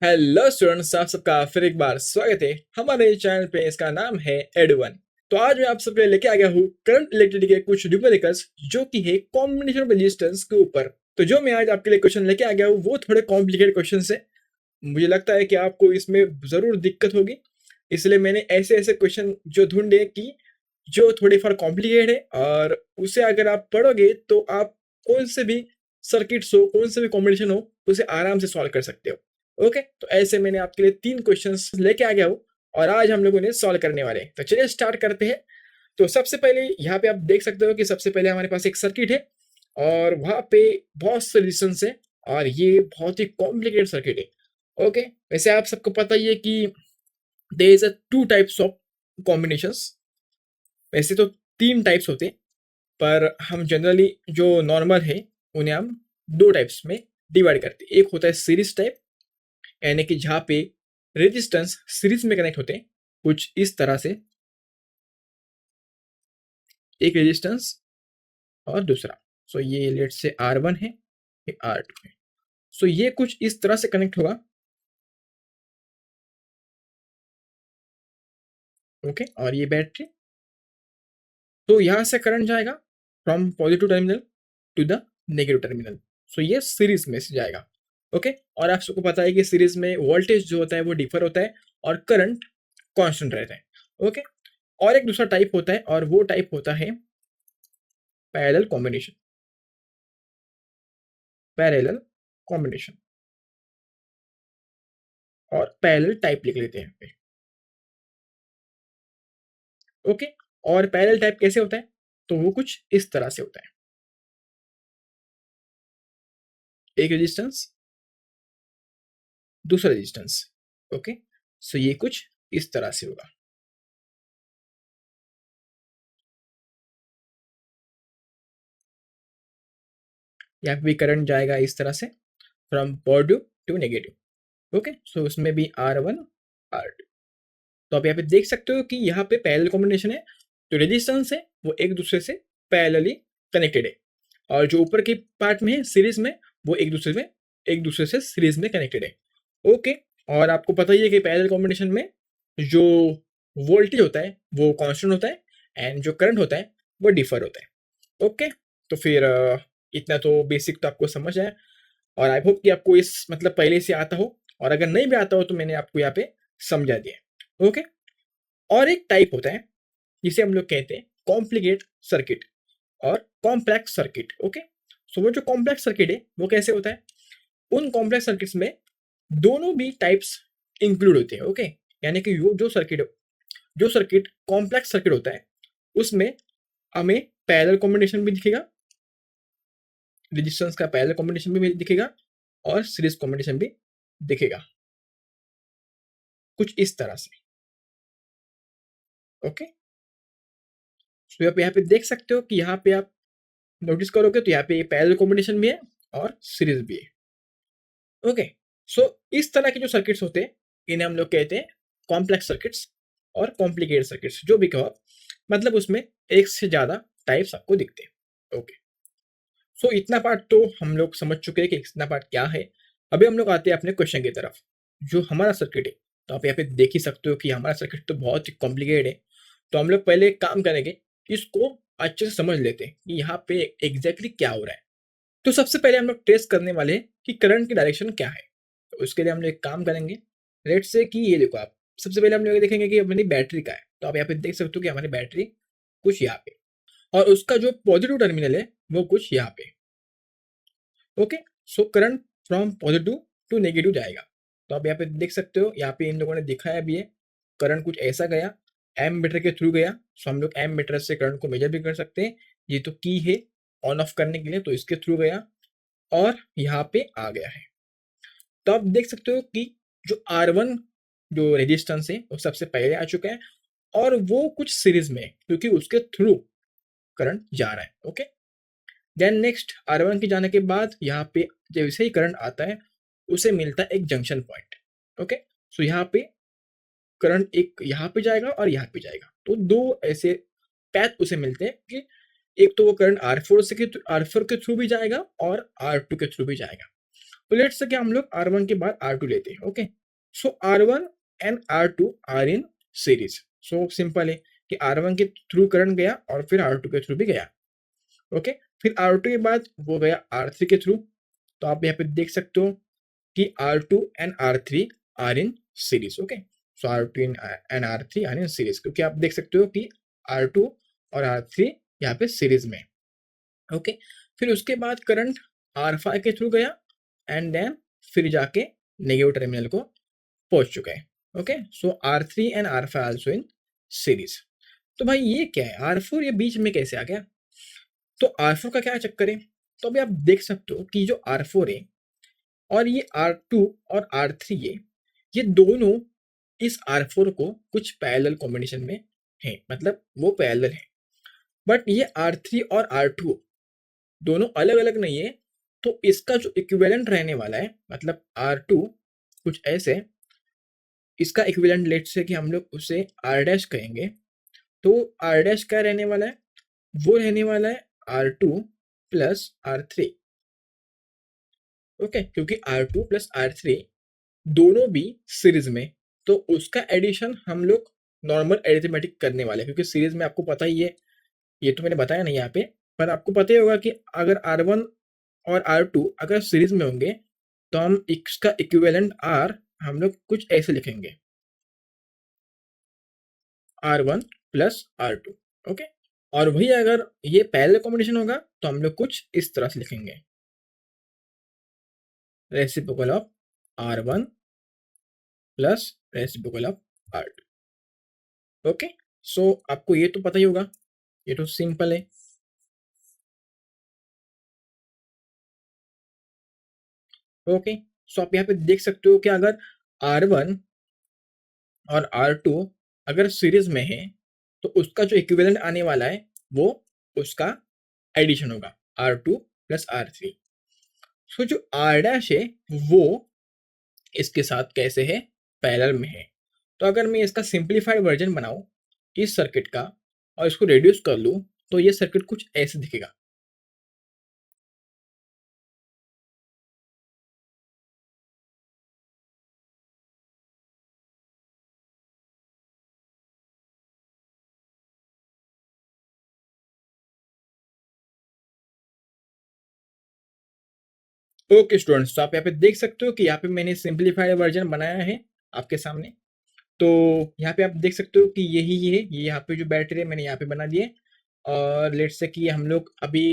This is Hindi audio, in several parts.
हेलो स्टूडेंट्स, आप सबका फिर एक बार स्वागत है हमारे चैनल पे। इसका नाम है एड1। तो आज मैं आप सबके लिए लेके आ गया हूँ करंट इलेक्ट्रिसिटी के कुछ न्यूमेरिकल्स जो कि है कॉम्बिनेशन ऑफ रेजिस्टेंस के ऊपर। तो जो मैं आज आपके लिए क्वेश्चन लेके आ गया हूँ वो थोड़े कॉम्प्लिकेटेड क्वेश्चन है। मुझे लगता है कि आपको इसमें जरूर दिक्कत होगी, इसलिए मैंने ऐसे ऐसे क्वेश्चन जो ढूंढे कि जो थोड़े फॉर कॉम्प्लिकेटेड है, और उसे अगर आप पढ़ोगे तो आप कौन से भी सर्किट्स हो, कौन से भी कॉम्बिनेशन हो, उसे आराम से सॉल्व कर सकते हो। ओके, तो ऐसे मैंने आपके लिए 3 क्वेश्चंस लेके आ गया हूँ और आज हम लोग उन्हें सॉल्व करने वाले हैं। तो चलिए स्टार्ट करते हैं। तो सबसे पहले यहाँ पे आप देख सकते हो कि सबसे पहले हमारे पास एक सर्किट है और वहां पे बहुत से रेजिस्टेंस है और ये बहुत ही कॉम्प्लिकेटेड सर्किट है। ओके, वैसे आप सबको पता ही है कि there is a two types of combinations. वैसे तो 3 टाइप्स होते हैं, पर हम जनरली जो नॉर्मल है उन्हें हम 2 टाइप्स में डिवाइड करते हैं। एक होता है सीरीज टाइप, यानी कि जहाँ पे रेजिस्टेंस सीरीज में कनेक्ट होते हैं कुछ इस तरह से, एक रेजिस्टेंस और दूसरा। सो ये लेट से R1 है, ये R2 है। सो ये कुछ इस तरह से कनेक्ट होगा। ओके, और ये बैटरी। तो यहाँ से करंट जाएगा from positive terminal to the negative terminal. So ये सीरीज में से जाएगा। ओके, और आप सबको पता है कि सीरीज में वोल्टेज जो होता है वो डिफर होता है और करंट कांस्टेंट रहता है। ओके, और एक दूसरा टाइप होता है और वो टाइप होता है पैरेलल कॉम्बिनेशन। पैरेलल कॉम्बिनेशन और पैरेलल टाइप लिख लेते हैं यहाँ पे। ओके, और पैरेलल टाइप कैसे होता है? तो वो कुछ इस तरह से होता है, एक रेजिस्टेंस दूसरा रेजिस्टेंस। ओके, सो ये कुछ इस तरह से होगा। यहाँ पे भी करंट जाएगा इस तरह से from positive to negative. Okay, so उसमें भी R1 R2। तो आप यहाँ पे देख सकते हो कि यहाँ पे पैरेलल कॉम्बिनेशन है। जो रेजिस्टेंस है वो एक दूसरे से पैरेलली कनेक्टेड है, और जो ऊपर की पार्ट में है सीरीज में, वो एक दूसरे से सीरीज में कनेक्टेड है। ओके, और आपको पता ही है कि पैरेलल कॉम्बिनेशन में जो वोल्टेज होता है वो कांस्टेंट होता है एंड जो करंट होता है वो डिफर होता है। ओके, तो फिर इतना तो बेसिक तो आपको समझ आया, और आई होप कि आपको इस मतलब पहले से आता हो, और अगर नहीं भी आता हो तो मैंने आपको यहाँ पे समझा दिया। ओके, और एक टाइप होता है जिसे हम लोग कहते हैं कॉम्प्लिकेट सर्किट और कॉम्प्लेक्स सर्किट। ओके, सो वो जो कॉम्प्लेक्स सर्किट है वो कैसे होता है? उन कॉम्प्लेक्स सर्किट्स में दोनों भी टाइप्स इंक्लूड होते हैं। ओके, यानी कि जो सर्किट कॉम्प्लेक्स सर्किट होता है उसमें हमें पैरेलल कॉम्बिनेशन भी दिखेगा, रेजिस्टेंस का पैरेलल कॉम्बिनेशन भी दिखेगा और सीरीज कॉम्बिनेशन भी दिखेगा कुछ इस तरह से। ओके, तो आप यहाँ पे देख सकते हो कि यहाँ पे आप नोटिस करोगे तो यहाँ पे पैरेलल कॉम्बिनेशन भी है और सीरीज भी है। ओके, सो इस तरह के जो सर्किट्स होते हैं इन्हें हम लोग कहते हैं कॉम्प्लेक्स सर्किट्स और कॉम्प्लिकेटेड सर्किट्स, जो भी कहो आप। मतलब उसमें एक से ज्यादा टाइप्स आपको दिखते हैं। ओके, सो इतना पार्ट तो हम लोग समझ चुके हैं कि इतना पार्ट क्या है। अभी हम लोग आते हैं अपने क्वेश्चन की तरफ। जो हमारा सर्किट है, तो आप यहाँ पे देख ही सकते हो कि हमारा सर्किट तो बहुत ही कॉम्प्लिकेटेड है। तो हम लोग पहले एक काम करेंगे, इसको अच्छे से समझ लेते हैं कि यहाँ पे एग्जैक्टली क्या हो रहा है। तो सबसे पहले हम लोग टेस्ट करने वाले हैं कि करंट की डायरेक्शन क्या है। तो उसके लिए हम लोग एक काम करेंगे। लेट से कि ये देखो आप, सबसे पहले हम लोग ये देखेंगे कि अपनी बैटरी का है। तो आप यहाँ पे देख सकते हो कि हमारी बैटरी कुछ यहाँ पे, और उसका जो पॉजिटिव टर्मिनल है वो कुछ यहाँ पे। Okay, so current from positive to negative जाएगा। तो आप यहाँ पे देख सकते हो, यहाँ पे इन लोगों ने दिखाया भी है। करंट कुछ ऐसा गया, एम मीटर के थ्रू गया। सो हम लोग एम मीटर से करंट को मेजर भी कर सकते हैं। ये तो की है ऑन ऑफ करने के लिए, तो इसके थ्रू गया और यहाँ पे आ गया है। तो आप देख सकते हो कि जो R1 जो रेजिस्टेंस है वो सबसे पहले आ चुका है, और वो कुछ सीरीज में है क्योंकि उसके थ्रू करंट जा रहा है। ओके, देन नेक्स्ट R1 के जाने के बाद यहाँ पे जैसे ही करंट आता है उसे मिलता है एक जंक्शन पॉइंट। ओके, सो यहाँ पे करंट एक यहाँ पे जाएगा और यहाँ पे जाएगा, तो दो ऐसे पैथ उसे मिलते हैं कि एक तो वो करंट R4 के थ्रू भी जाएगा और R2 के थ्रू भी जाएगा। तो लेट्स से कि हम लोग R1 के बाद R2 लेते हैं। Okay, so R1 and R2 are in series. So simple है कि R1 के थ्रू करंट गया और फिर R2 के थ्रू भी गया। ओके, फिर R2 के बाद वो गया R3 के थ्रू। तो आप यहाँ पे देख सकते हो कि R2 and R3 are in series. Okay, so R2 and R3 are in series, क्योंकि आप देख सकते हो कि R2 और R3 यहाँ पे सीरीज में। ओके, फिर उसके बाद करंट R5 के थ्रू गया एंड देन फिर जाके नेगेटिव टर्मिनल को पहुंच चुका है। Okay, so R3 and R5 also in series. तो भाई ये क्या है, R4 ये बीच में कैसे आ गया? तो R4 का क्या चक्कर है? तो अभी आप देख सकते हो कि जो R4 है और ये R2 और R3 है, ये दोनों इस R4 को कुछ पैरेलल कॉम्बिनेशन में है, मतलब वो पैरेलल है। बट ये R3 और R2 दोनों अलग अलग नहीं है। तो इसका जो इक्विवेलेंट रहने वाला है, मतलब R2 कुछ ऐसे, इसका इक्विवेलेंट लेट से कि हम लोग उसे R डैश कहेंगे। तो R डैश क्या रहने वाला है? वो रहने वाला है R2 प्लस R3। ओके, क्योंकि R2 प्लस R3 दोनों भी सीरीज में, तो उसका एडिशन हम लोग नॉर्मल एरिथमेटिक करने वाले हैं, क्योंकि सीरीज में आपको पता ही है, ये तो मैंने बताया नहीं यहाँ पे, पर आपको पता ही होगा कि अगर R1 और R2 अगर सीरीज में होंगे तो हम इसका इक्विवेलेंट R हम लोग कुछ ऐसे लिखेंगे, R1 प्लस R2। ओके, और वही अगर ये पैरेलल कॉम्बिनेशन होगा तो हम लोग कुछ इस तरह से लिखेंगे, reciprocal of R1 plus reciprocal of R2। Okay, so आपको ये तो पता ही होगा, ये तो सिंपल है। ओके, सो आप यहाँ पे देख सकते हो कि अगर R1 और R2 अगर सीरीज में है तो उसका जो इक्विवेलेंट आने वाला है वो उसका एडिशन होगा, R2 प्लस R3। सो जो R डैश है वो इसके साथ कैसे है, पैरेलल में है। तो अगर मैं इसका सिंप्लीफाइड वर्जन बनाऊं इस सर्किट का और इसको रिड्यूस कर लूं तो ये सर्किट कुछ ऐसे दिखेगा। ओके स्टूडेंट्स, तो आप यहाँ पे देख सकते हो कि यहाँ पे मैंने सिंप्लीफाइड वर्जन बनाया है आपके सामने। तो यहाँ पे आप देख सकते हो कि यही है, ये यहाँ पे जो बैटरी है मैंने यहाँ पे बना दिए। और लेट्स से कि हम लोग अभी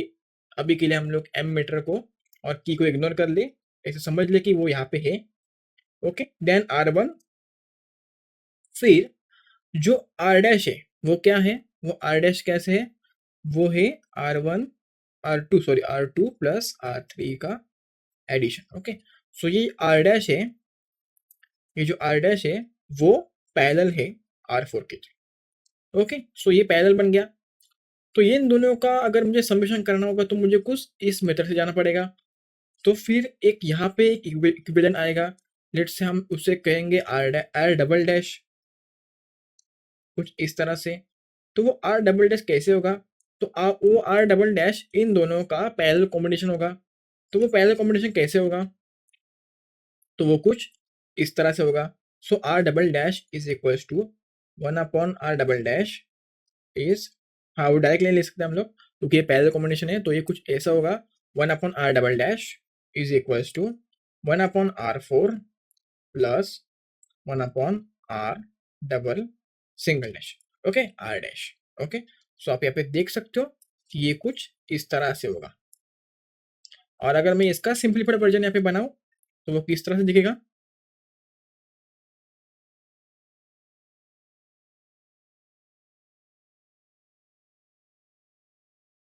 अभी के लिए हम लोग एम मीटर को और की को इग्नोर कर ले, ऐसे समझ ले कि वो यहाँ पे है। ओके, देन R1, फिर जो R डैश है वो क्या है, वो R डैश कैसे है, वो है R2 प्लस R3 का एडिशन। ओके, सो ये R डैश है, ये जो R डैश है वो पैरेलल है R4 के थ्रू। ओके, सो ये पैरेलल बन गया। तो ये इन दोनों का अगर मुझे समेशन करना होगा तो मुझे कुछ इस मेथड से जाना पड़ेगा। तो फिर एक यहाँ पे एक इक्विवेलेंट आएगा, लेट्स से हम उसे कहेंगे आर डबल डैश, कुछ इस तरह से। तो वो आर डबल डैश कैसे होगा, तो वो आर डबल डैश इन दोनों का पैरेलल कॉम्बिनेशन होगा। तो वो पैरेलल कॉम्बिनेशन कैसे होगा, तो वो कुछ इस तरह से होगा। So R double dash is equals to 1/R double dash is, हाँ वो डायरेक्ट ले ले सकते हैं हम लोग, क्योंकि ये पैरेलल कॉम्बिनेशन है। तो ये कुछ ऐसा होगा, 1/R double dash is equals to 1/R4 plus 1/R double single dash. Okay, R dash. Okay, so आप यहाँ पे देख सकते हो कि ये कुछ इस तरह से होगा। और अगर मैं इसका सिंपलीफाइड वर्जन यहाँ पे बनाऊं तो वो किस तरह से दिखेगा।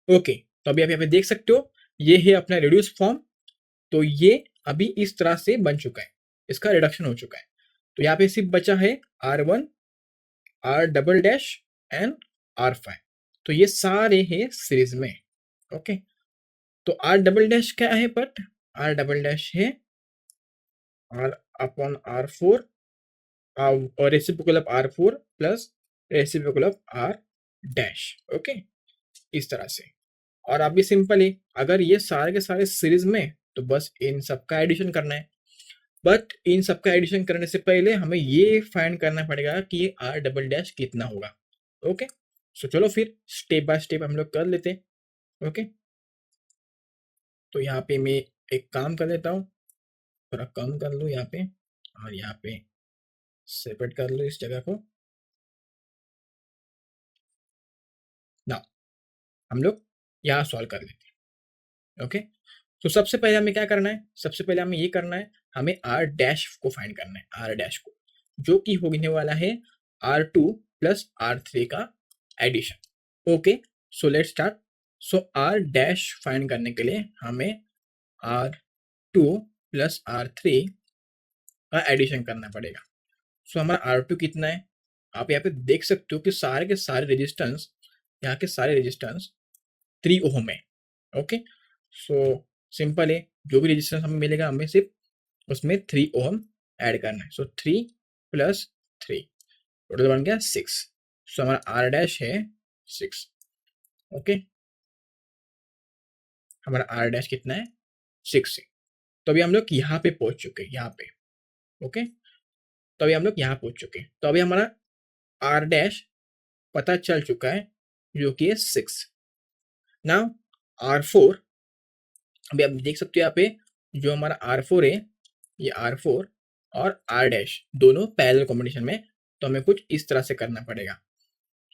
ओके, तो अभी आप यहाँ पे देख सकते हो ये है अपना रिड्यूस फॉर्म। तो ये अभी इस तरह से बन चुका है, इसका रिडक्शन हो चुका है। तो यहाँ पे सिर्फ बचा है R1, R double dash and R5। तो ये सारे हैं सीरीज में। ओके, तो R डबल डैश क्या है, बट R डबल डैश है R/R4 और reciprocal of R4 plus reciprocal of R dash. Okay, इस तरह से। और अब ये सिंपल है, अगर ये सारे के सारे सीरीज में तो बस इन सबका एडिशन करना है। बट इन सबका एडिशन करने से पहले हमें ये फाइंड करना पड़ेगा कि ये आर डबल डैश कितना होगा। ओके, सो चलो फिर स्टेप बाय स्टेप हम लोग कर लेते हैं। ओके, तो यहाँ पे मैं एक काम कर लेता हूँ, थोड़ा कम कर लूँ यहाँ पे, और यहाँ पे सेपरेट कर लूँ इस जगह को। ना, हम लोग यहाँ सॉल्व कर लेते हैं। ओके, तो सबसे पहले हमें क्या करना है, सबसे पहले हमें ये करना है, हमें आर डैश को फाइंड करना है, आर डैश को, जो कि होने वाला है R two plus R three का addition. Okay, so let's start. So R dash find करने के लिए हमें R two plus R three का एडिशन करना पड़ेगा। सो हमारा आर टू कितना है, आप यहाँ पे देख सकते हो कि सारे के सारे रेजिस्टेंस, यहाँ के सारे रेजिस्टेंस 3 ओम है। ओके, सो सिंपल है, जो भी रेजिस्टेंस हमें मिलेगा हमें सिर्फ उसमें 3 ओम ऐड करना है। सो 3 प्लस 3 टोटल बन गया 6। सो हमारा आर डैश है 6। ओके, हमारा आर डैश कितना है 6 है। तो अभी हम लोग यहाँ पे पहुंच चुके हैं, यहाँ पे। ओके, तो अभी हम लोग यहाँ पहुंच चुके हैं, तो अभी हमारा आर डैश पता चल चुका है, जो कि है 6। नाउ आर फोर, अभी आप देख सकते हो यहाँ पे जो हमारा आर फोर है, ये आर फोर और आर डैश दोनों पैरेलल कॉम्बिनेशन में, तो हमें कुछ इस तरह से करना पड़ेगा।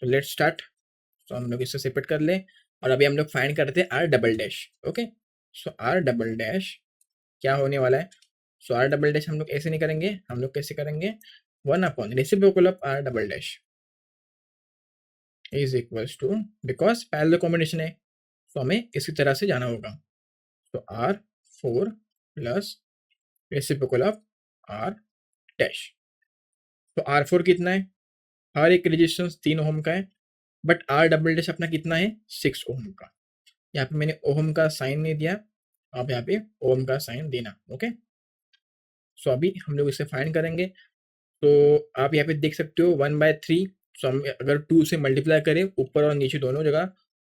तो लेट्स स्टार्ट। तो हम लोग इससे सेपरेट कर लें, और अभी हम लोग फाइंड करते हैं R double dash. Okay, so R double dash क्या होने वाला है, सो आर डबल डैश हम लोग ऐसे नहीं करेंगे, हम लोग कैसे करेंगे, 1 upon reciprocal of R double dash is equals to, because parallel combination है तो हमें इसी तरह से जाना होगा। तो R four plus reciprocal of R dash. तो आर फोर कितना है, हर एक रेजिस्टेंस 3 ओम का है, बट आर डबल डैश अपना कितना है 6 ओम का। यहाँ पे मैंने ओम का साइन नहीं दिया, आप यहाँ पे ओम का साइन देना। ओके, सो अभी हम लोग इसे फाइंड करेंगे। तो आप यहाँ पे देख सकते हो 1/3, सो हम अगर 2 से मल्टीप्लाई करें ऊपर और नीचे दोनों जगह,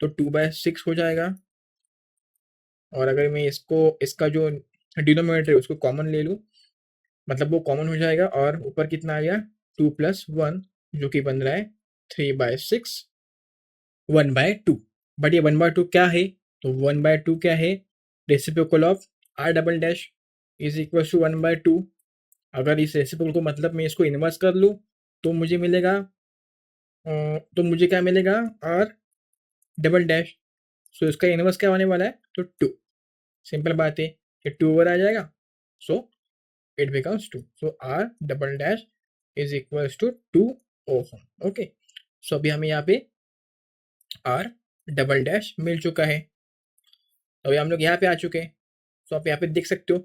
तो 2/6 हो जाएगा। और अगर मैं इसको, इसका जो डिनोमिनेटर है उसको कॉमन ले लूँ, मतलब वो कॉमन हो जाएगा, और ऊपर कितना आ गया 2 प्लस 1, जो कि बन रहा है 3/6, 1/2। बट ये 1/2 क्या है, तो 1/2 क्या है, reciprocal of R double dash is equal to 1/2। अगर इस रेसिप्रोकल को मतलब मैं इसको इन्वर्स कर लूँ, तो मुझे मिलेगा तो मुझे क्या मिलेगा, आर डबल डैश। सो इसका इन्वर्स क्या होने वाला है, तो 2। सिंपल बात है, ये 2 ओवर आ जाएगा, so it becomes 2। So R double dash is equals to 2 ohm. Okay, so अभी हमें यहाँ पे आर डबल डैश मिल चुका है। तो अभी हम लोग यहाँ पे आ चुके हैं, तो आप यहाँ पे देख सकते हो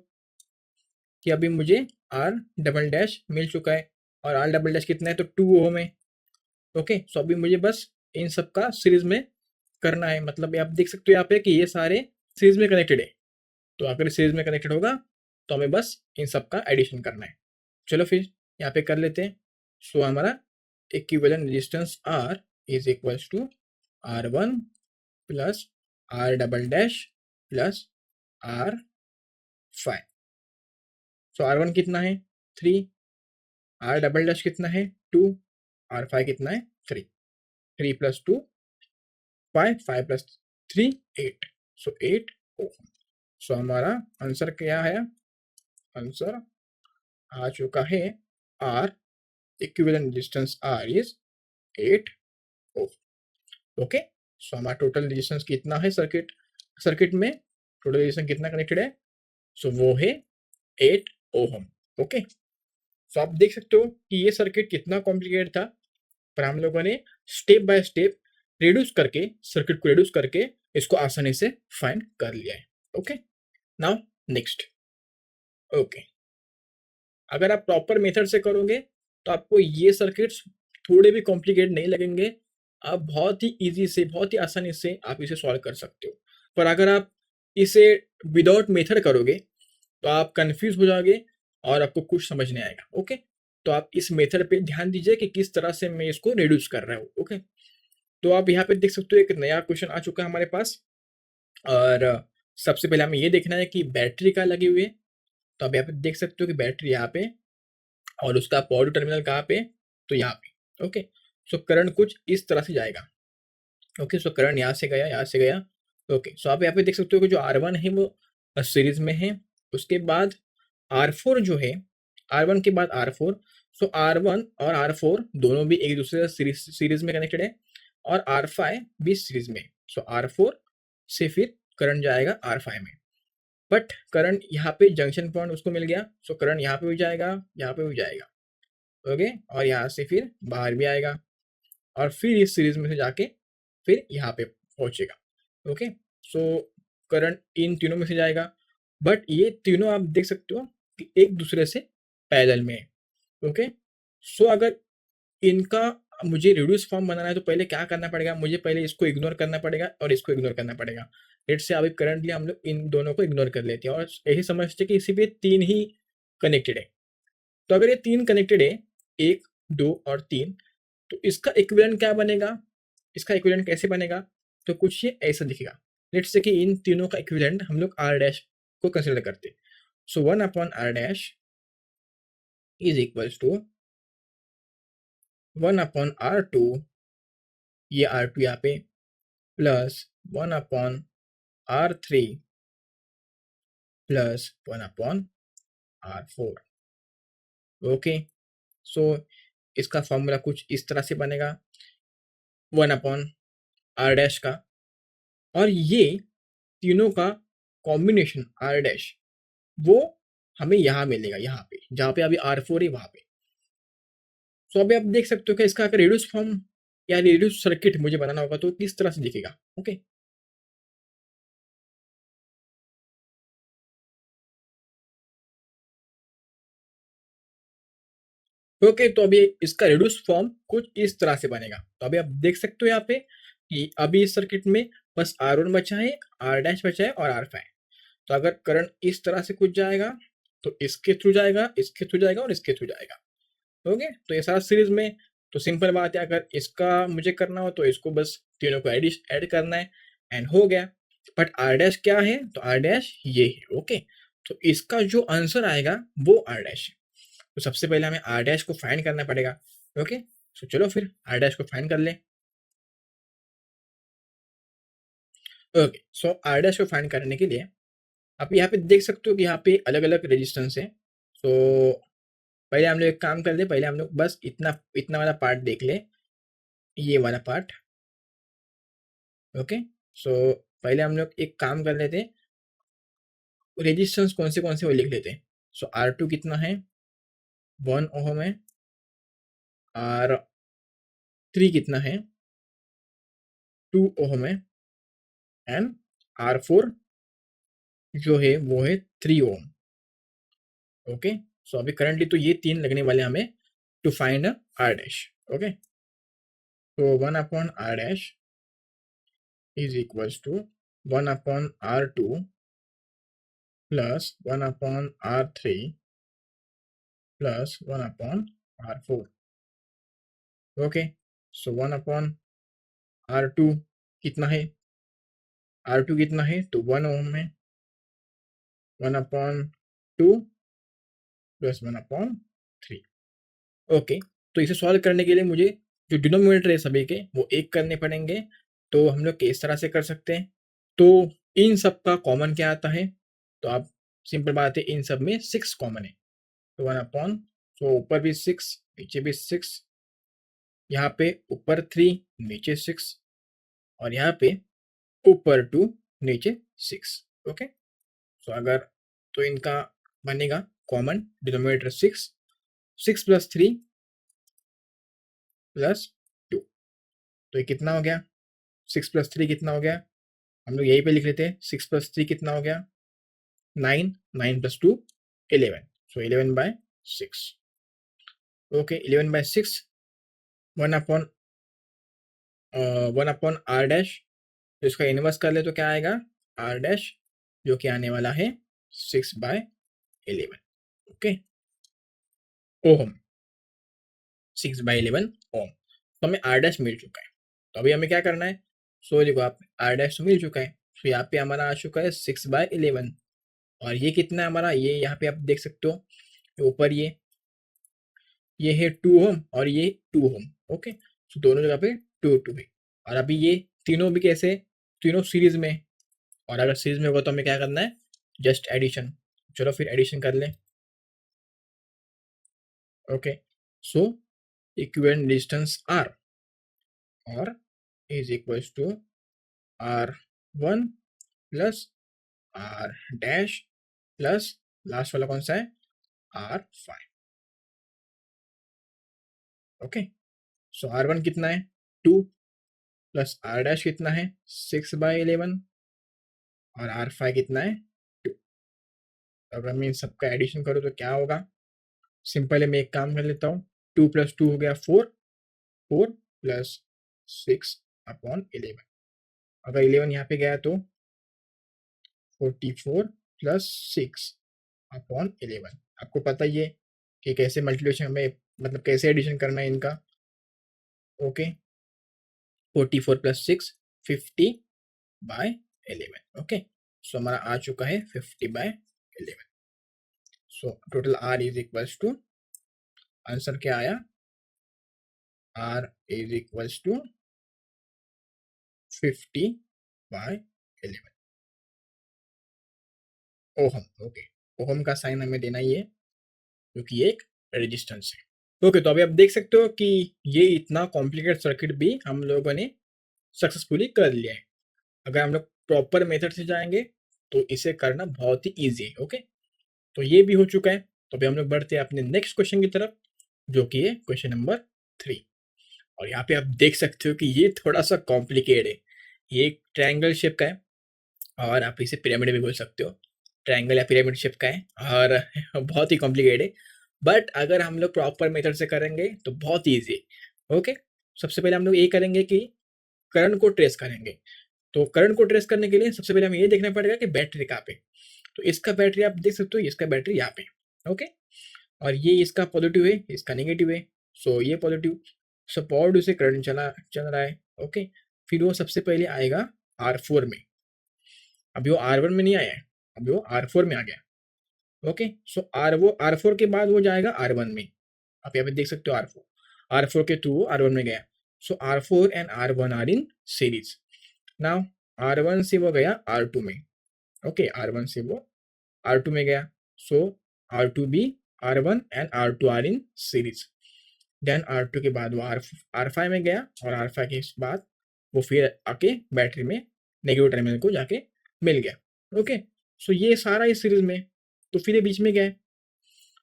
कि अभी मुझे आर डबल डैश मिल चुका है, और आर डबल डैश कितना है, तो 2 ओम है। ओके, सो अभी मुझे बस इन सब का सीरीज में करना है, मतलब आप देख सकते हो यहाँ पे कि ये सारे सीरीज में कनेक्टेड है। तो अगर सीरीज में कनेक्टेड होगा तो हमें बस इन सब का एडिशन करना है। चलो फिर यहाँ पे कर लेते हैं। सो हमारा equivalent resistance R is equals to R one plus R double dash plus R five. So R one कितना है 3, आर डबल डैश कितना है 2, आर फाइव कितना है 3। 3 प्लस 2 5, 5 प्लस 3 8, सो 8 ओम। सो हमारा आंसर क्या है, आंसर आ चुका है R equivalent resistance R is 8 ohm. Okay, so हमारा टोटल रेजिस्टेंस कितना है सर्किट, सर्किट में टोटल रेजिस्टेंस कितना कनेक्टेड है, सो वो है 8 ओम। ओके, सो आप देख सकते हो कि ये सर्किट कितना कॉम्प्लिकेटेड था, पर हम लोगों ने स्टेप बाय स्टेप रिड्यूस करके, सर्किट को रिड्यूस करके इसको आसानी से फाइंड कर लिया है। Okay, now next. ओके, अगर आप प्रॉपर मेथड से करोगे तो आपको ये सर्किट्स थोड़े भी कॉम्प्लिकेट नहीं लगेंगे, आप बहुत ही इजी से, बहुत ही आसानी से आप इसे सॉल्व कर सकते हो। पर अगर आप इसे विदाउट मेथड करोगे तो आप कंफ्यूज हो जाओगे और आपको कुछ समझ नहीं आएगा। ओके, तो आप इस मेथड पे ध्यान दीजिए कि किस तरह से मैं इसको रिड्यूस कर रहा हूँ। ओके, तो आप यहाँ पे देख सकते हो एक नया क्वेश्चन आ चुका है हमारे पास, और सबसे पहले हमें ये देखना है कि बैटरी कहाँ लगी हुई है। तो आप यहाँ पे देख सकते हो कि बैटरी यहाँ पे और उसका पॉजिटिव टर्मिनल कहाँ पे, तो यहाँ पे। ओके, सो करंट कुछ इस तरह से जाएगा। ओके, सो करंट यहाँ से गया, यहाँ से गया। ओके, सो आप यहाँ पे देख सकते हो कि जो R1 है वो सीरीज में है। उसके बाद R4 जो है, R1 के बाद R4, सो R1 और R4 दोनों भी एक दूसरे से सीरीज में कनेक्टेड है, और R5 भी सीरीज में। सो R4 से फिर करंट जाएगा R5 में, बट करंट यहाँ पे जंक्शन पॉइंट उसको मिल गया। सो करंट यहाँ पे भी जाएगा, यहाँ पे भी जाएगा। ओके, और यहाँ से फिर बाहर भी आएगा, और फिर इस सीरीज में से जाके फिर यहाँ पे पहुंचेगा। ओके, सो करंट इन तीनों में से जाएगा, बट ये तीनों आप देख सकते हो कि एक दूसरे से पैरेलल में है। ओके, सो अगर इनका मुझे रिड्यूस फॉर्म बनाना है तो पहले क्या करना पड़ेगा, मुझे पहले इसको इग्नोर करना पड़ेगा और इसको इग्नोर करना पड़ेगा। लेट से अभी करंटली हम लोग इन दोनों को इग्नोर कर लेते हैं और यही समझते हैं कि इसी पे तीन ही कनेक्टेड है। तो अगर ये तीन कनेक्टेड है, एक, दो और तीन, तो इसका इक्विवेलेंट क्या बनेगा, इसका इक्विवेलेंट कैसे बनेगा, तो कुछ ये ऐसा दिखेगा। लेट्स से कि इन तीनों का इक्विवेलेंट हम लोग आर डैश को कंसिडर करते हैं। सो 1/r' is equals to 1/r2, ये R2 यहाँ पे, plus 1/r3 plus 1/r4। Okay, सो इसका फॉर्मूला कुछ इस तरह से बनेगा 1/r' का, और ये तीनों का कॉम्बिनेशन R' वो हमें यहाँ मिलेगा, यहाँ पे जहाँ पे अभी R4 है वहाँ पे। सो अभी आप देख सकते हो कि इसका अगर रिड्यूस फॉर्म या रिड्यूस सर्किट मुझे बनाना होगा तो किस तरह से दिखेगा। ओके, ओके, तो अभी इसका रिड्यूस फॉर्म कुछ इस तरह से बनेगा। तो अभी आप देख सकते हो यहाँ पे कि अभी इस सर्किट में बस R1 बचा है, R' बचा है और R5। तो अगर करंट इस तरह से कुछ जाएगा तो इसके थ्रू जाएगा, इसके थ्रू जाएगा और इसके थ्रू जाएगा। ओके, तो ये सारा सीरीज में। तो सिंपल बात है, अगर इसका मुझे करना हो तो इसको बस तीनों को ऐड करना है एंड हो गया। बट आर डैश क्या है, तो आर डैश ये है। ओके, तो इसका जो आंसर आएगा वो आर डैश है। तो सबसे पहले हमें आर डैश को फाइंड करना पड़ेगा। ओके, तो चलो फिर आर डैश को फाइंड कर ले। ओके, सो आर डैश को फाइंड करने के लिए आप यहाँ पे देख सकते हो कि यहाँ पे अलग अलग रेजिस्टेंस है। सो पहले हम लोग एक काम कर ले, पहले हम लोग बस इतना इतना वाला पार्ट देख ले, ये वाला पार्ट। ओके, सो पहले हम लोग एक काम कर लेते हैं, रेजिस्टेंस कौन से वो लिख लेते हैं। सो R2 कितना है, 1 ओहम है। R3 कितना है, 2 ओहम है। एंड R4 जो है वो है 3 ओम। ओके, सो अभी करंटली तो ये तीन लगने वाले हमें to find R dash. Okay, तो 1/r' is equals to 1/r2 plus 1/r3 plus 1/r4। Okay, so 1/r2 कितना है, R2 कितना है, तो 1 ओम है। 1/2 प्लस 1/3। ओके, तो इसे सॉल्व करने के लिए मुझे जो डिनोमिनेटर है सभी के वो एक करने पड़ेंगे। तो हम लोग किस तरह से कर सकते हैं, तो इन सब का कॉमन क्या आता है, तो आप सिंपल बात है, इन सब में 6 कॉमन है। तो 1/, तो ऊपर भी 6 नीचे भी 6, यहाँ पे ऊपर 3 नीचे 6, और यहाँ पे ऊपर 2 नीचे 6। ओके, सो अगर तो इनका बनेगा कॉमन डिनोमिनेटर 6, 6 प्लस 3 प्लस 2। तो ये कितना हो गया, 6 प्लस 3 कितना हो गया, हम लोग यहीं पे लिख लेते हैं। 6 प्लस 3 कितना हो गया, 9, 9 प्लस 2 11। सो 11/6। ओके, 11/6, 1/r' तो इसका इनवर्स कर ले तो क्या आएगा, R' जो कि आने वाला है 6/11। ओके, ओम, 6/11 ओम। तो हमें R' मिल चुका है। तो अभी हमें क्या करना है, सो देखो आप R' तो मिल चुका है। तो यहाँ पे हमारा आ चुका है 6/11 और ये कितना है हमारा, ये यहाँ पे आप देख सकते हो ऊपर ये है 2 ओम और ये 2 ओम। ओके, तो दोनों जगह पे 2 2 है। और अभी ये तीनों भी कैसे, तीनों सीरीज में, और अगर सीरीज में होगा तो हमें क्या करना है, जस्ट एडिशन। चलो फिर एडिशन कर लें। Okay, so equivalent distance R और is equals to R1 plus R dash plus last वाला कौन सा है, R5। ओके, सो R1 कितना है 2 प्लस R डैश कितना है 6/11 और R5 कितना है 2। अगर मैं इन सबका एडिशन करूँ तो क्या होगा, सिंपल है, मैं एक काम कर लेता हूँ, 2 + 2 हो गया 4, 4 प्लस 6/11। अगर 11 यहाँ पे गया तो 44 प्लस 6/11। आपको पता ही है कि कैसे मल्टीप्लिकेशन हमें, मतलब कैसे एडिशन करना है इनका। Okay, 44 plus 6 50/11। ओके, सो हमारा आ चुका है 50/11। So total R is equals to, answer क्या आया, R is equals to 50/11 ohm. Okay, ohm का साइन हमें देना ही है क्योंकि ये एक रेजिस्टेंस है। ओके, तो अभी आप देख सकते हो कि ये इतना कॉम्प्लिकेटेड सर्किट भी हम लोगों ने सक्सेसफुली कर लिया है। अगर हम लोग प्रॉपर मेथड से जाएंगे तो इसे करना बहुत ही ईजी है। ओके, तो ये भी हो चुका है। तो अभी हम लोग बढ़ते हैं अपने नेक्स्ट क्वेश्चन की तरफ, जो कि है क्वेश्चन नंबर 3। और यहाँ पे आप देख सकते हो कि ये थोड़ा सा कॉम्प्लिकेटेड है। ये एक ट्रायंगल शेप का है और आप इसे पिरामिड भी बोल सकते हो, ट्रायंगल या पिरामिड शेप का है और बहुत ही कॉम्प्लिकेटेड है। बट अगर हम लोग प्रॉपर मेथड से करेंगे तो बहुत ईजी है। ओके, सबसे पहले हम लोग ये करेंगे कि करंट को ट्रेस करेंगे। तो करंट को ट्रेस करने के लिए सबसे पहले हमें ये देखना पड़ेगा कि बैटरी कहाँ पे। तो इसका बैटरी आप देख सकते हो, इसका बैटरी यहाँ पे। ओके, और ये इसका पॉजिटिव है, इसका नेगेटिव है। सो ये पॉजिटिव, सो पॉजिटिव से करंट चल रहा है। ओके, फिर वो सबसे पहले आएगा R4 में। अभी वो R1 में नहीं आया है, अभी वो R4 में आ गया। ओके, सो R4 के बाद वो जाएगा R1 में। आप यहाँ पे देख सकते हो R4 के थ्रू R1 में गया। So R4 and R1 are in series. Now R1 से वो गया R2 में। ओके, R1 से वो R2 में गया। सो R2 भी R1 and R2 are in series. Then R2 के बाद वो R5 में गया और R5 के बाद वो फिर आके बैटरी में नेगेटिव टर्मिनल को जाके मिल गया। ओके, सो ये सारा इस सीरीज में, तो फिर ये बीच में गया है।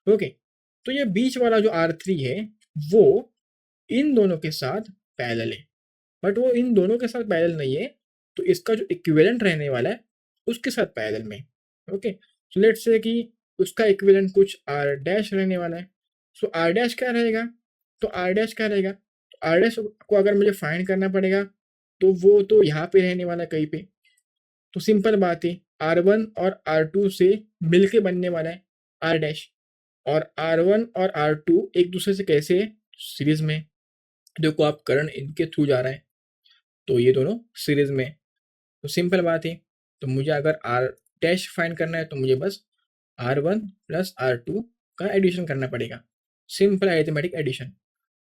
ओके, तो ये बीच वाला जो R3 है वो इन दोनों के साथ पैरेलल है, बट वो इन दोनों के साथ पैरेलल नहीं है, तो इसका जो इक्विवेलेंट रहने वाला है उसके साथ पैरेलल में। ओके, सो लेट्स से कि उसका इक्विवेलेंट कुछ R डैश रहने वाला है। सो R डैश क्या रहेगा, तो R डैश क्या रहेगा, तो R डैश को अगर मुझे फाइंड करना पड़ेगा तो वो तो यहाँ पे रहने वाला है कहीं पे। तो सिंपल बात है, R1 और R2 से मिलके बनने वाला है R डैश। और R1 और R2 एक दूसरे से कैसे सीरीज में, देखो आप करंट इनके थ्रू जा रहा है तो ये दोनों सीरीज में। तो सिंपल बात है, तो मुझे अगर R डैश फाइंड करना है तो मुझे बस R1 प्लस R2 का एडिशन करना पड़ेगा, सिंपल अरिथमेटिक एडिशन।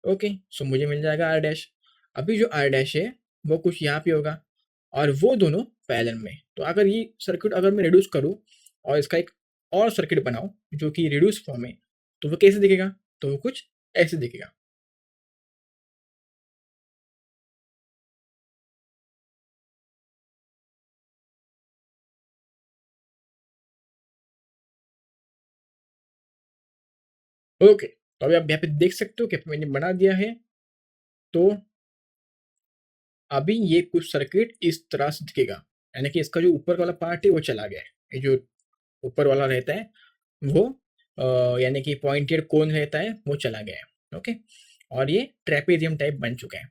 ओके, सो मुझे मिल जाएगा R डैश। अभी जो R डैश है वो कुछ यहाँ पे होगा और वो दोनों पैरेलल में। तो अगर ये सर्किट अगर मैं रिड्यूस करूँ और इसका एक और सर्किट बनाऊँ जो कि रिड्यूस फॉर्म है, तो वो कैसे दिखेगा, तो वो कुछ ऐसे दिखेगा। ओके, तो अभी आप यहाँ पे देख सकते हो कि मैंने बना दिया है। तो अभी ये कुछ सर्किट इस तरह से दिखेगा, यानी कि इसका जो ऊपर वाला पार्ट है वो चला गया है। ये जो ऊपर वाला रहता है वो यानी कि पॉइंटेड कोन रहता है वो चला गया है। ओके, और ये ट्रेपेजियम टाइप बन चुका है।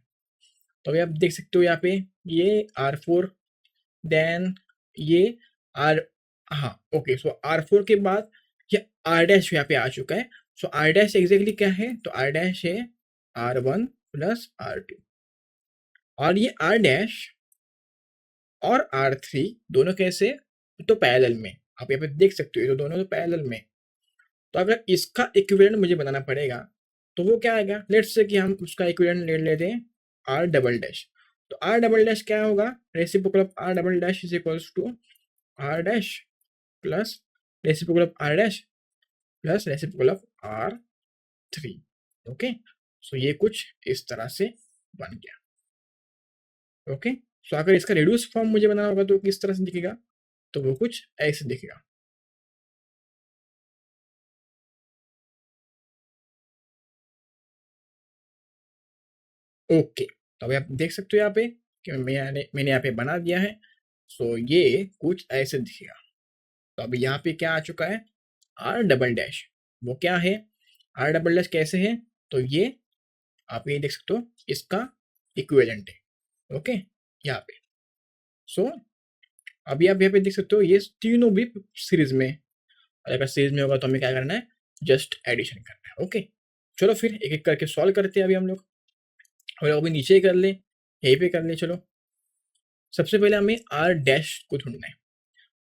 तो अभी आप देख सकते हो यहाँ पे ये R4, देन ये आर, हाँ ओके, सो R4 के बाद ये R डैश यहाँ पे आ चुका है। सो R डैश एग्जैक्टली क्या है, तो R डैश है R1 प्लस R2। और ये R डैश और R3 दोनों कैसे, तो पैरेलल में। आप यहाँ पे देख सकते हो ये तो दोनों तो पैरेलल में। तो अगर इसका इक्विवेलेंट मुझे बनाना पड़ेगा तो वो क्या आएगा, लेट्स से कि हम उसका इक्विवेलेंट ले लेते हैं आर डबल डैश। तो आर डबल डैश क्या होगा, reciprocal of R double dash is equals to R dash plus reciprocal of R dash plus reciprocal of R three. Okay, so ये कुछ इस तरह से बन गया। ओके, सो अगर इसका रिड्यूस फॉर्म मुझे बनाना होगा तो किस तरह से दिखेगा, तो वो कुछ ऐसे दिखेगा। ओके, तो अभी आप देख सकते हो यहाँ पे कि मैंने यहाँ पे बना दिया है। सो ये कुछ ऐसे दिखेगा। तो अभी यहाँ पे क्या आ चुका है, आर डबल डैश। वो क्या है, आर डबल डैश कैसे है, तो ये आप ये देख सकते हो इसका इक्विवेलेंट है। ओके, यहाँ पे। सो अभी आप यहाँ पे देख सकते हो ये तीनों भी सीरीज में। अगर सीरीज में होगा तो हमें क्या करना है, जस्ट एडिशन करना है। ओके, चलो फिर एक एक करके सॉल्व करते हैं अभी हम लोग। और अभी नीचे ही कर ले, यहीं पे कर ले। चलो, सबसे पहले हमें आर डैश को ढूंढना है।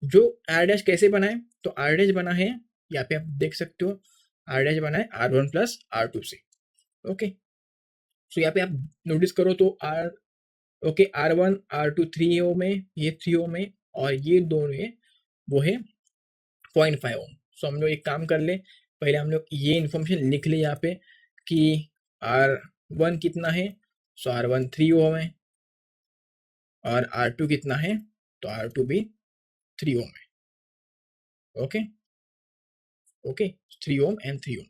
जो आर डैश कैसे बना है, तो आर डैश बना है, यहाँ पे आप देख सकते हो आर डैश बना है R1 प्लस R2 से। ओके, सो यहाँ पे आप नोटिस करो तो आर, ओके, R1 R2 3 ओम में, ये 3 ओम में, और ये दोनों है वो है 0.5 ओम। सो हम लोग एक काम कर ले, पहले हम लोग ये इन्फॉर्मेशन लिख ले यहाँ पे कि R1 कितना है, सो R1 3 ओम है, और R2 कितना है, तो R2 भी 3 ओम है। Okay, okay, 3 ohm and 3 ohm.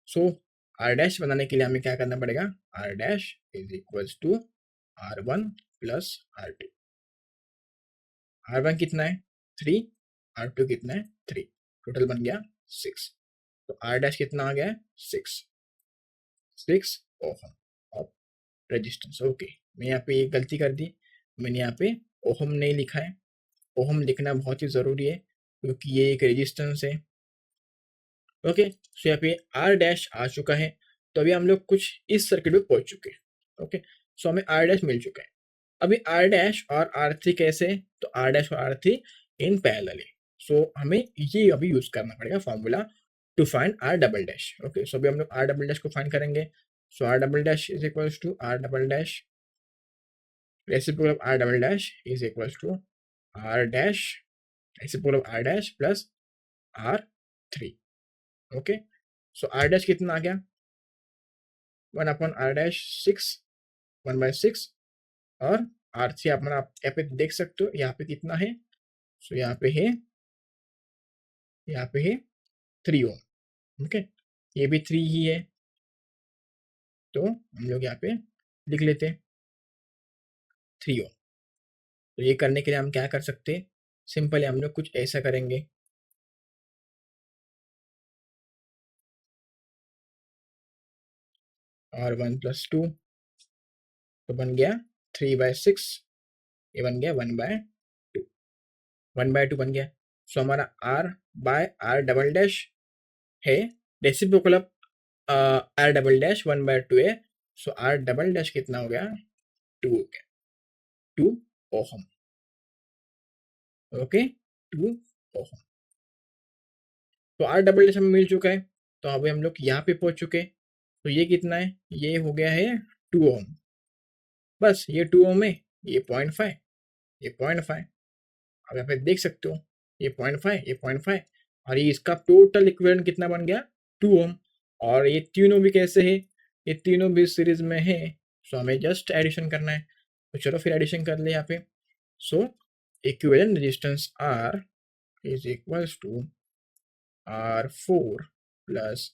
So R dash बनाने के लिए हमें क्या करना पड़ेगा, R dash is equals to R1 plus R2। R1 कितना है 3, R2 कितना है 3, टोटल बन गया 6। तो आर डैश कितना आ गया है 6 ओहम ऑफ रेजिस्टेंस। ओके, मैं यहाँ पे एक गलती कर दी, मैंने यहाँ पे ओहम नहीं लिखा है। ओहम लिखना बहुत ही ज़रूरी है क्योंकि ये एक रेजिस्टेंस है। ओके, सो यहाँ पे आर डैश आ चुका है। तो अभी हम लोग कुछ इस सर्किट में पहुंच चुके हैं। ओके, सो हमें आर डैश मिल चुका है। अभी आर डैश और आर थ्री कैसे है, तो आर डैश और आर थ्री इन पैरेलल है। सो हमें ये अभी यूज करना पड़ेगा formula to find R double dash. Okay, so अभी हम लोग आर डबल डैश को फाइंड करेंगे। So R double dash is equals to R double dash reciprocal of R double dash is equals to R dash reciprocal of R dash plus R three. Okay, so R dash कितना आ गया, 1/r डैश 6, 1/6, और आर थ्री अपना आप यहाँ पे देख सकते हो यहाँ पे कितना है, सो यहाँ पे है 3 ओम। ओके, ये भी 3 ही है, तो हम लोग यहाँ पे लिख लेते हैं 3 ओम। तो ये करने के लिए हम क्या कर सकते हैं, सिंपल हम लोग कुछ ऐसा करेंगे। R1 प्लस 2 तो बन गया 3/6, ये बन गया 1/2, 1/2 बन गया। सो हमारा R/R डबल डैश है reciprocal of R double dash 1/2 है। सो आर डबल डैश कितना हो गया, 2 हो गया, 2 ओहम। Okay, 2 ohm. तो आर डबल डैश हमें मिल चुका है। तो अभी हम लोग यहाँ पे पहुंच चुके हैं। तो ये कितना है, ये हो गया है 2 ओम। बस ये 2 ओम है, ये 0.5, ये 0.5। अब यहाँ पे देख सकते हो ये 0.5, ये 0.5, और ये इसका टोटल इक्विवेलेंट कितना बन गया, 2 ओम। और ये तीनों भी कैसे है, ये तीनों भी सीरीज में है। सो हमें जस्ट एडिशन करना है। तो चलो फिर एडिशन कर ले यहाँ पे। So equivalent resistance R is equals to R4 plus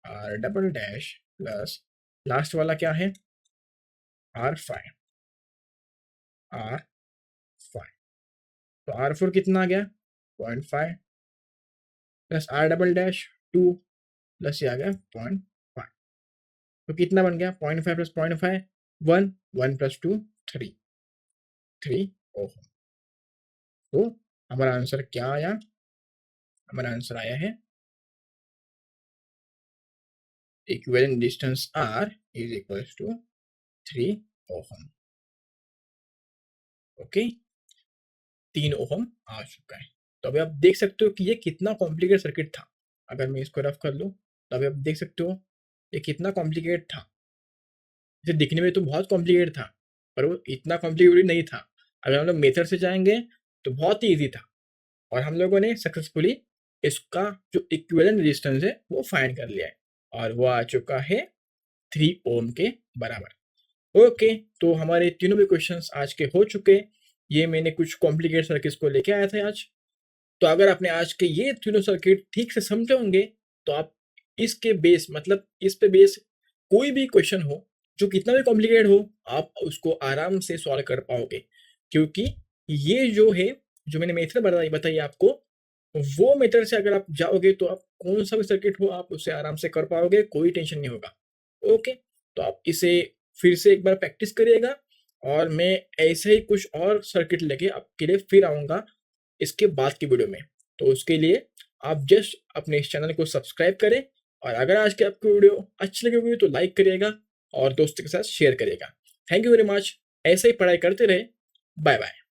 R double dash plus last वाला क्या है, R5, R5। तो R4 कितना आ गया 0.5 plus R double dash 2 plus ये आ गया 0.5। तो कितना बन गया 0.5 प्लस 0.5 1, 1 प्लस 2 3, 3 ओहम। तो हमारा आंसर क्या आया, हमारा आंसर आया है equivalent distance R is equals to 3 ohm. Okay, 3 ohm आ चुका है। तो अभी आप देख सकते हो कि ये कितना कॉम्प्लिकेटेड सर्किट था। अगर मैं इसको रफ कर लूँ, तो अभी आप देख सकते हो ये कितना कॉम्प्लिकेटेड था। इसे दिखने में तो बहुत कॉम्प्लिकेटेड था, पर वो इतना कॉम्प्लिकेटेड नहीं था। अगर हम लोग मेथड से जाएँगे, तो बहुत ही ईज़ी था और हम लोगों ने सक्सेसफुली इसका जो इक्विवेलेंट रेजिस्टेंस है, वो फाइंड कर लिया है और वो आ चुका है 3 ओम के बराबर। ओके, तो हमारे तीनों भी क्वेश्चंस आज के हो चुके। ये मैंने कुछ कॉम्प्लिकेटेड सर्किट्स को लेके आया था आज। तो अगर आपने आज के ये तीनों सर्किट ठीक से समझे होंगे, तो आप इसके बेस मतलब इस पे बेस कोई भी क्वेश्चन हो, जो कितना भी कॉम्प्लिकेटेड हो, आप उसको आराम से सॉल्व कर पाओगे। क्योंकि ये जो है, जो मैंने मेथड बताई बताई आपको, वो मेथड से अगर आप जाओगे तो आप कौन-सा भी सर्किट हो, आप उसे आराम से कर पाओगे, कोई टेंशन नहीं होगा। ओके, तो आप इसे फिर से एक बार प्रैक्टिस करिएगा और मैं ऐसे ही कुछ और सर्किट लेके आपके लिए फिर आऊँगा इसके बाद की वीडियो में। तो उसके लिए आप जस्ट अपने इस चैनल को सब्सक्राइब करें और अगर आज की आपको वीडियो अच्छी लगी होगी तो लाइक करिएगा और दोस्तों के साथ शेयर करिएगा। Thank you very much. ऐसे ही पढ़ाई करते रहे। Bye bye.